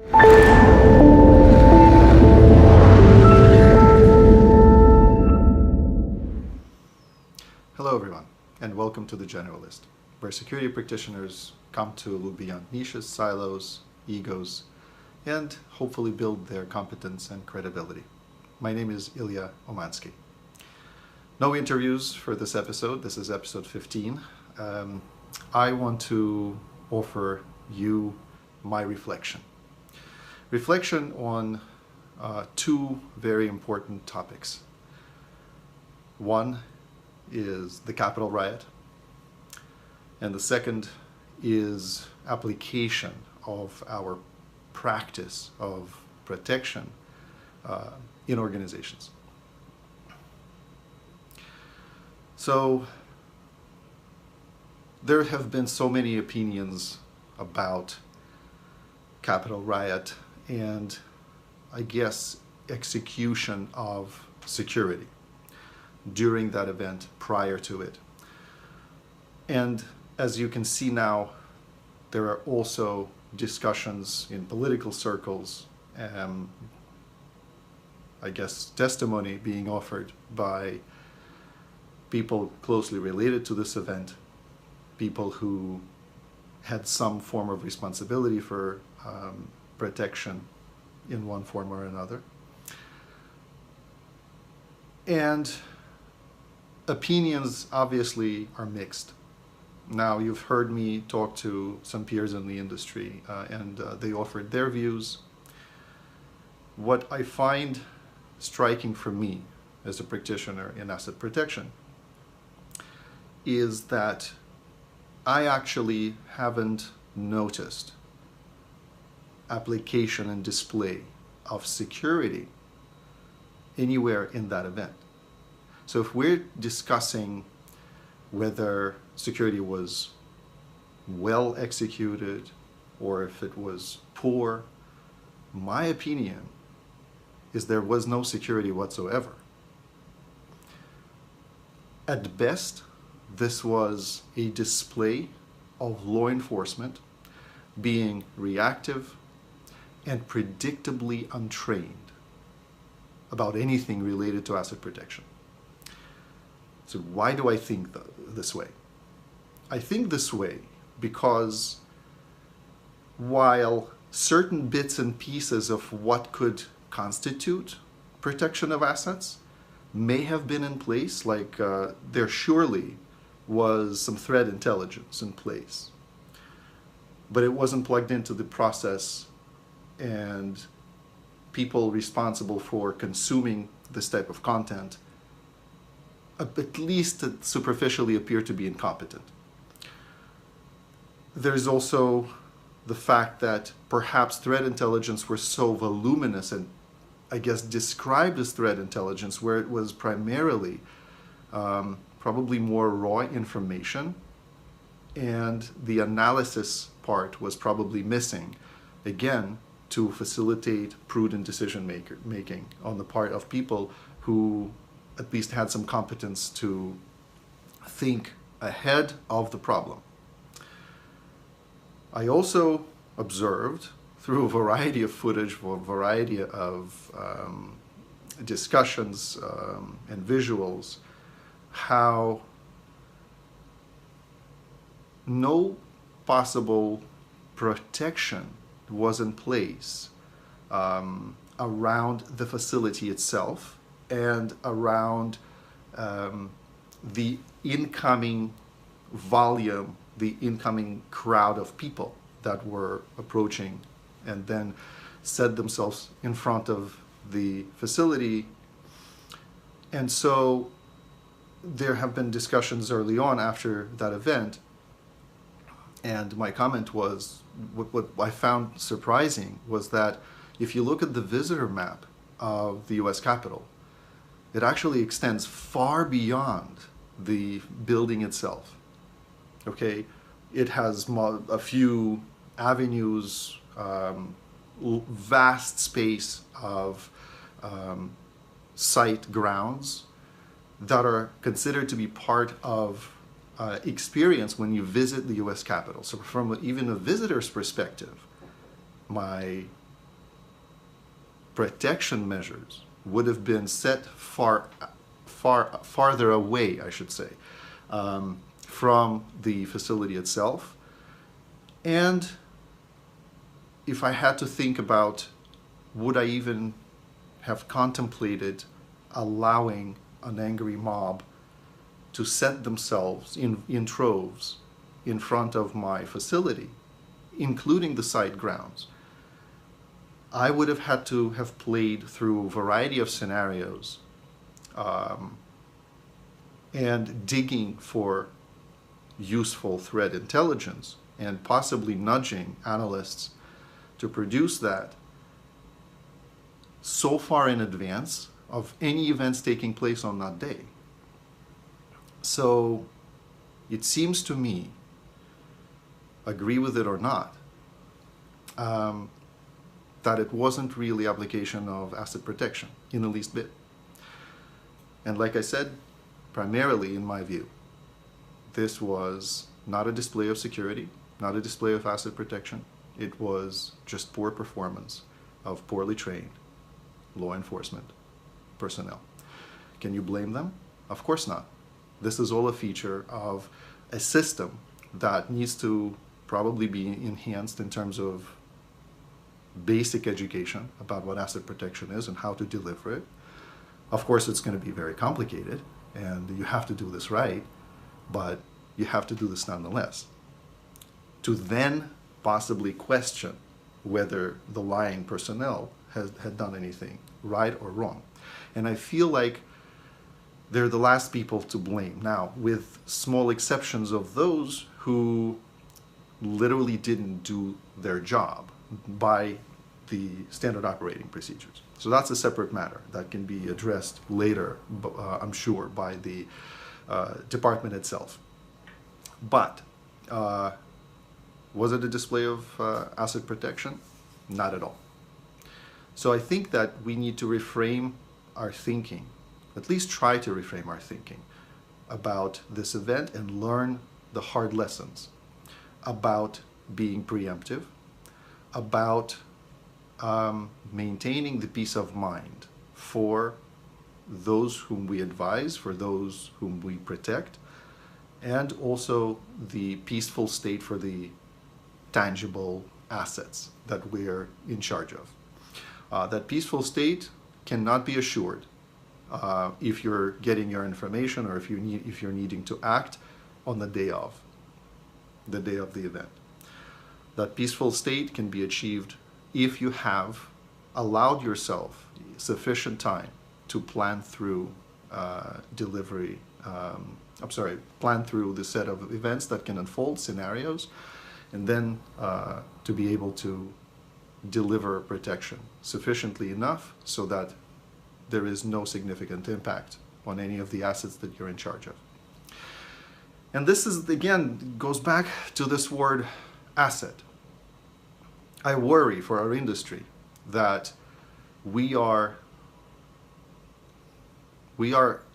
Hello everyone, and welcome to The Generalist, where security practitioners come to look beyond niches, silos, egos, and hopefully build their competence and credibility. My name is Ilya Omansky. No interviews for this episode. This is episode 15. I want to offer you my reflection. Reflection on two very important topics. One is the Capitol riot, and the second is application of our practice of protection in organizations. So there have been so many opinions about Capitol riot and I guess execution of security during that event, prior to it. And as you can see now, there are also discussions in political circles, I guess testimony being offered by people closely related to this event, people who had some form of responsibility for protection in one form or another. And opinions obviously are mixed. Now, you've heard me talk to some peers in the industry and they offered their views. What I find striking for me as a practitioner in asset protection is that I actually haven't noticed application and display of security anywhere in that event. So if we're discussing whether security was well executed or if it was poor, my opinion is there was no security whatsoever. At best, this was a display of law enforcement being reactive and predictably untrained about anything related to asset protection. So why do I think this way? I think this way because while certain bits and pieces of what could constitute protection of assets may have been in place, like there surely was some threat intelligence in place, but it wasn't plugged into the process, and people responsible for consuming this type of content at least superficially appear to be incompetent. There's also the fact that perhaps threat intelligence were so voluminous and I guess described as threat intelligence, where it was primarily probably more raw information, and the analysis part was probably missing, again, to facilitate prudent decision making on the part of people who at least had some competence to think ahead of the problem. I also observed through a variety of footage, a variety of discussions and visuals, how no possible protection was in place around the facility itself and around the incoming volume, the incoming crowd of people that were approaching and then set themselves in front of the facility. And so there have been discussions early on after that event, and my comment was, what I found surprising was that if you look at the visitor map of the US Capitol, it actually extends far beyond the building itself. Okay, it has a few avenues, vast space of site grounds that are considered to be part of experience when you visit the US Capitol. So from even a visitor's perspective, my protection measures would have been set farther away, I should say, from the facility itself. And if I had to think about, would I even have contemplated allowing an angry mob to set themselves in troves in front of my facility, including the site grounds, I would have had to have played through a variety of scenarios and digging for useful threat intelligence and possibly nudging analysts to produce that so far in advance of any events taking place on that day. So it seems to me, agree with it or not, that it wasn't really application of asset protection in the least bit. And like I said, primarily in my view, this was not a display of security, not a display of asset protection. It was just poor performance of poorly trained law enforcement personnel. Can you blame them? Of course not. This is all a feature of a system that needs to probably be enhanced in terms of basic education about what asset protection is and how to deliver it. Of course, it's going to be very complicated, and you have to do this right, but you have to do this nonetheless. To then possibly question whether the lying personnel had done anything right or wrong. And I feel like they're the last people to blame. Now, with small exceptions of those who literally didn't do their job by the standard operating procedures. So that's a separate matter that can be addressed later, I'm sure, by the department itself. But was it a display of asset protection? Not at all. So I think that we need to reframe our thinking, at least try to reframe our thinking about this event and learn the hard lessons about being preemptive, about maintaining the peace of mind for those whom we advise, for those whom we protect, and also the peaceful state for the tangible assets that we're in charge of. That peaceful state cannot be assured if you're getting your information or if you're needing to act on the day of the event. That peaceful state can be achieved if you have allowed yourself sufficient time to plan through plan through the set of events that can unfold, scenarios, and then to be able to deliver protection sufficiently enough so that there is no significant impact on any of the assets that you're in charge of. And this is, again, goes back to this word asset. I worry for our industry that we are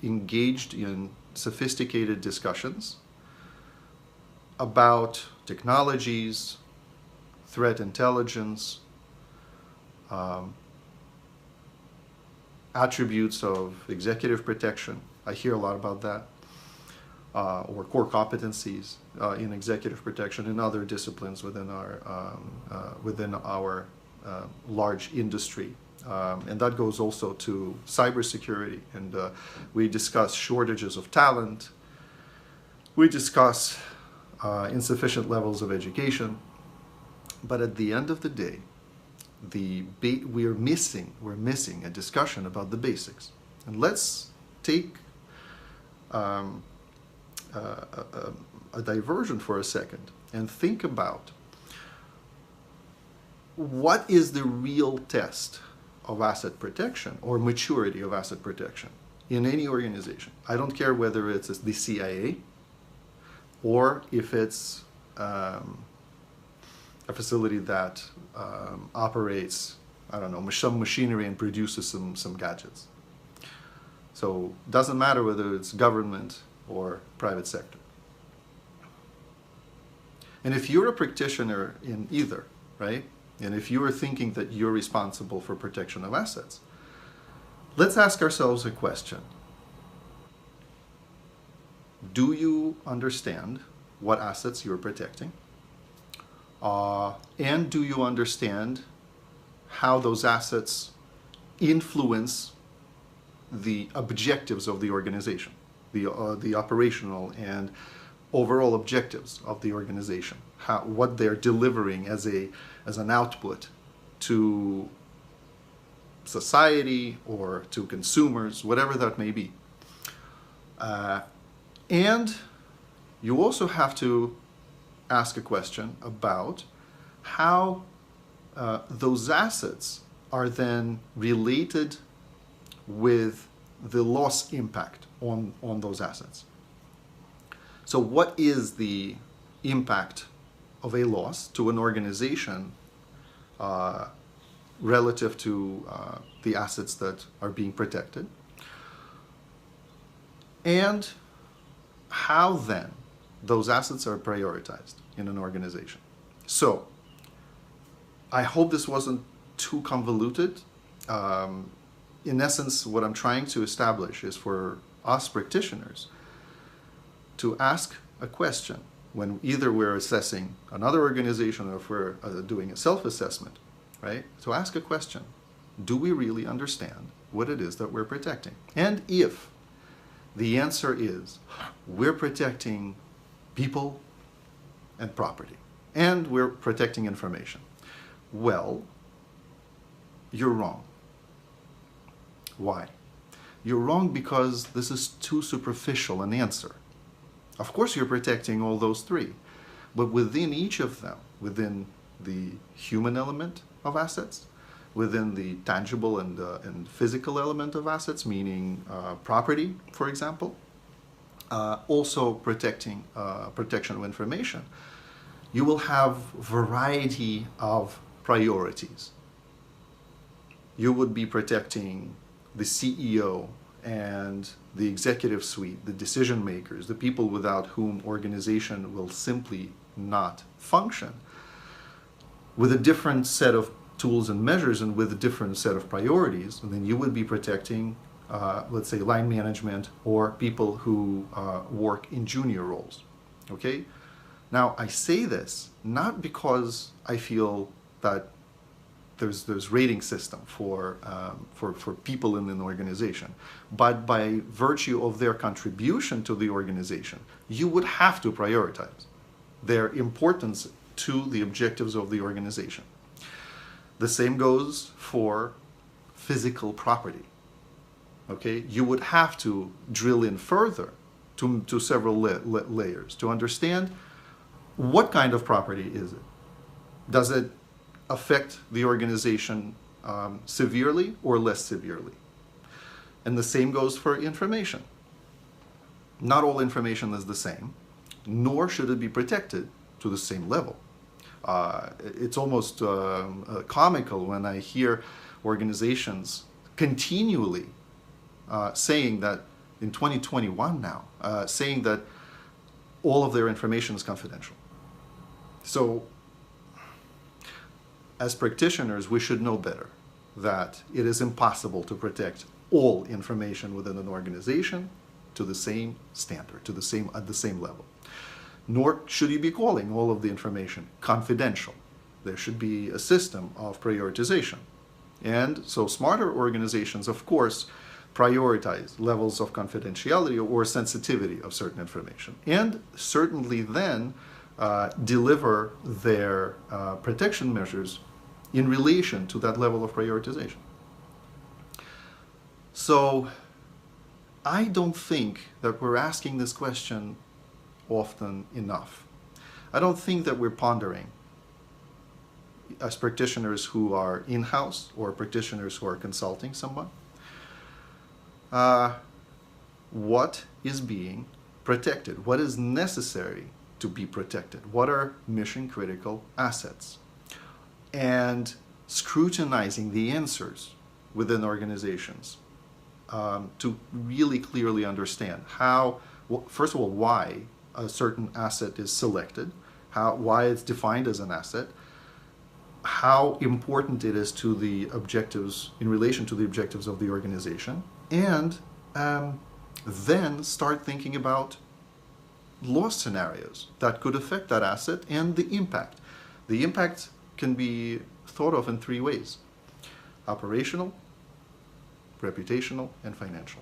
engaged in sophisticated discussions about technologies, threat intelligence, attributes of executive protection. I hear a lot about that, or core competencies in executive protection and other disciplines within our large industry. And that goes also to cybersecurity. And we discuss shortages of talent. We discuss insufficient levels of education. But at the end of the day, we're missing a discussion about the basics. And let's take a diversion for a second and think about what is the real test of asset protection or maturity of asset protection in any organization. I don't care whether it's the CIA or if it's a facility that operates, I don't know, some machinery and produces some gadgets. So it doesn't matter whether it's government or private sector. And if you're a practitioner in either, right, and if you are thinking that you're responsible for protection of assets, let's ask ourselves a question. Do you understand what assets you're protecting? And do you understand how those assets influence the objectives of the organization, the operational and overall objectives of the organization, what they're delivering as an output to society or to consumers, whatever that may be. And you also have to ask a question about how those assets are then related with the loss impact on those assets. So what is the impact of a loss to an organization relative to the assets that are being protected? And how then those assets are prioritized in an organization. So I hope this wasn't too convoluted. In essence, what I'm trying to establish is for us practitioners to ask a question when either we're assessing another organization or if we're doing a self-assessment, right? To ask a question, do we really understand what it is that we're protecting? And if the answer is we're protecting people and property, and we're protecting information, well, you're wrong. Why? You're wrong because this is too superficial an answer. Of course you're protecting all those three, but within each of them, within the human element of assets, within the tangible and physical element of assets, meaning property, for example, also protection of information, you will have variety of priorities. You would be protecting the CEO and the executive suite, the decision makers, the people without whom organization will simply not function, with a different set of tools and measures and with a different set of priorities. And then you would be protecting, let's say, line management or people who work in junior roles. Okay? Now, I say this not because I feel that there's rating system for people in an organization, but by virtue of their contribution to the organization, you would have to prioritize their importance to the objectives of the organization. The same goes for physical property. Okay, you would have to drill in further to several layers to understand what kind of property is it. Does it affect the organization severely or less severely? And the same goes for information. Not all information is the same, nor should it be protected to the same level. It's almost comical when I hear organizations continually saying that in 2021 now, saying that all of their information is confidential. So as practitioners, we should know better that it is impossible to protect all information within an organization to the same standard, at the same level. Nor should you be calling all of the information confidential. There should be a system of prioritization. And so smarter organizations, of course, prioritize levels of confidentiality or sensitivity of certain information, and certainly then deliver their protection measures in relation to that level of prioritization. So I don't think that we're asking this question often enough. I don't think that we're pondering, as practitioners who are in-house or practitioners who are consulting someone, what is being protected, what is necessary to be protected, what are mission-critical assets, and scrutinizing the answers within organizations to really clearly understand how, first of all, why a certain asset is selected, why it's defined as an asset, how important it is to the objectives, in relation to the objectives of the organization, and then start thinking about loss scenarios that could affect that asset and the impact. The impact can be thought of in three ways: operational, reputational, and financial.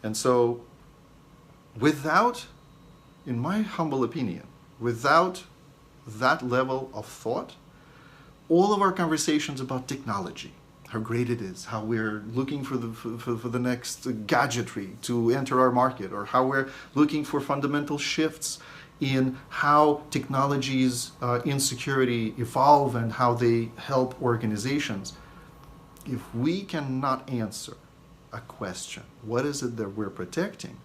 And so without, in my humble opinion, without that level of thought, all of our conversations about technology, how great it is, how we're looking for the next gadgetry to enter our market, or how we're looking for fundamental shifts in how technologies in security evolve and how they help organizations. If we cannot answer a question, what is it that we're protecting,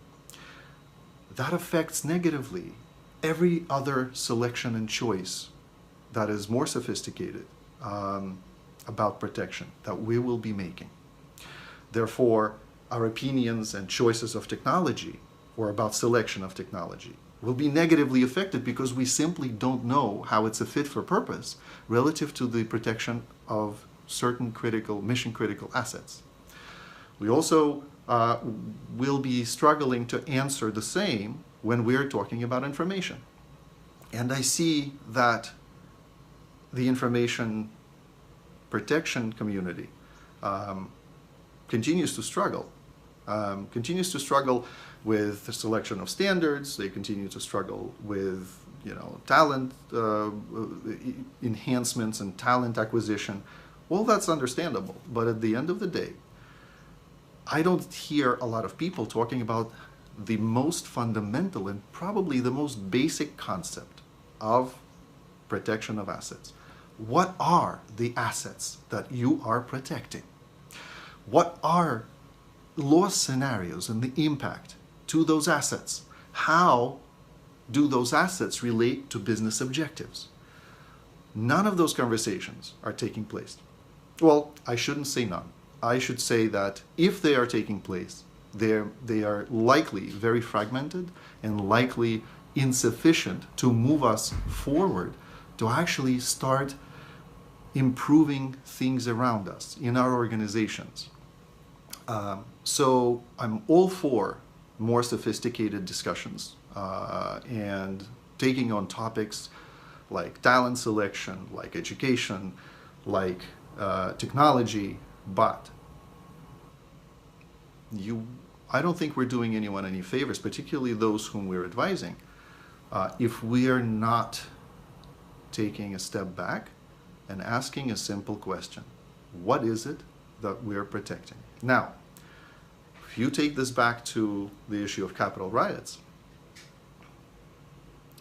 that affects negatively every other selection and choice that is more sophisticated about protection that we will be making. Therefore, our opinions and choices of technology, or about selection of technology, will be negatively affected because we simply don't know how it's a fit for purpose relative to the protection of certain critical, mission-critical assets. We also will be struggling to answer the same when we're talking about information. And I see that the information protection community continues to struggle with the selection of standards. They continue to struggle with, talent enhancements and talent acquisition. Well, that's understandable, but at the end of the day, I don't hear a lot of people talking about the most fundamental and probably the most basic concept of protection of assets. What are the assets that you are protecting? What are loss scenarios and the impact to those assets? How do those assets relate to business objectives? None of those conversations are taking place. Well, I shouldn't say none. I should say that if they are taking place, they are likely very fragmented and likely insufficient to move us forward to actually start improving things around us in our organizations. So I'm all for more sophisticated discussions and taking on topics like talent selection, like education, like technology, but I don't think we're doing anyone any favors, particularly those whom we're advising, if we are not taking a step back and asking a simple question. What is it that we're protecting? Now, if you take this back to the issue of Capitol riots,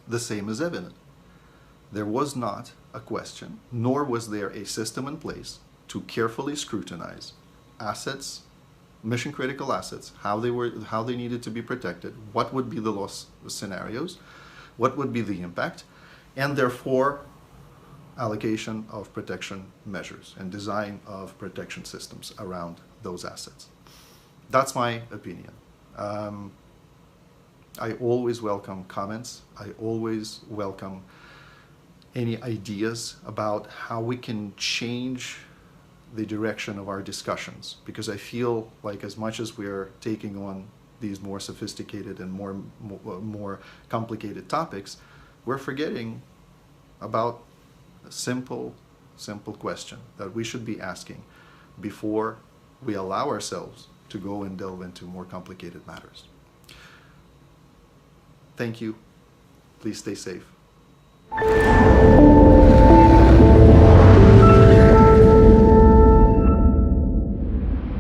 the same is evident. There was not a question, nor was there a system in place to carefully scrutinize assets, mission-critical assets, how they needed to be protected, what would be the loss scenarios, what would be the impact, and therefore allocation of protection measures and design of protection systems around those assets. That's my opinion. I always welcome comments. I always welcome any ideas about how we can change the direction of our discussions, because I feel like as much as we're taking on these more sophisticated and more complicated topics, we're forgetting about a simple question that we should be asking before we allow ourselves to go and delve into more complicated matters. Thank you. Please stay safe.